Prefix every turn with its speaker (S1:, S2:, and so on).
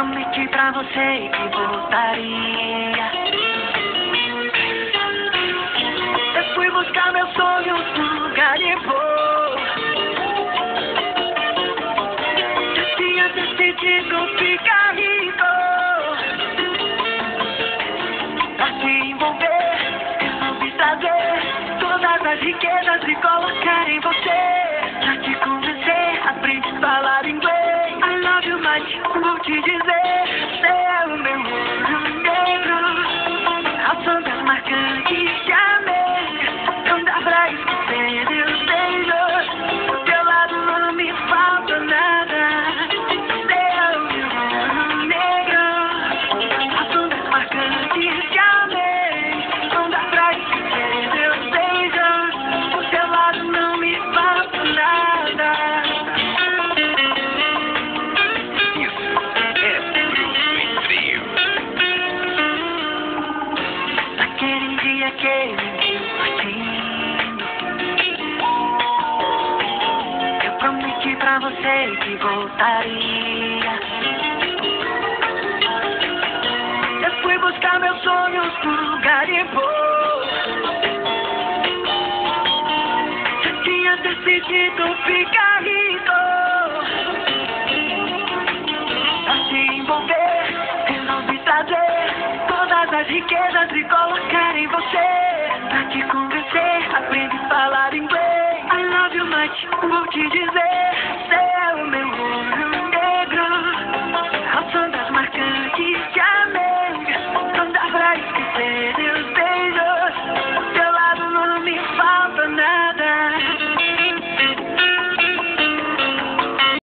S1: prometi pra você que voltaria. Eu fui buscar meus sonhos no garimpo. Eu tinha decidido ficar rico. Pra se envolver, resolvi trazer todas as riquezas e colocar em você. Pra te convencer, aprendi a falar inglês. I love you much, vou te dizer. Você é o meu ouro negro, a sombra marcante te amei. Não dá pra esquecer meus beijos. Do teu lado não me falta nada. Você é o meu ouro negro, a sombra marcante te amei. Não dá pra esquecer meus beijos. Do teu lado não me falta nada. Aquele dia que ele me partindo, eu prometi pra você que voltaria. Eu fui buscar meus sonhos no garimpo. Eu tinha decidido ficar rico. Pra se envolver, resolvi trazer todas as riquezas e colocar em você. Pra te convencer, aprendi a falar inglês. I love you much, vou te dizer. Você é o meu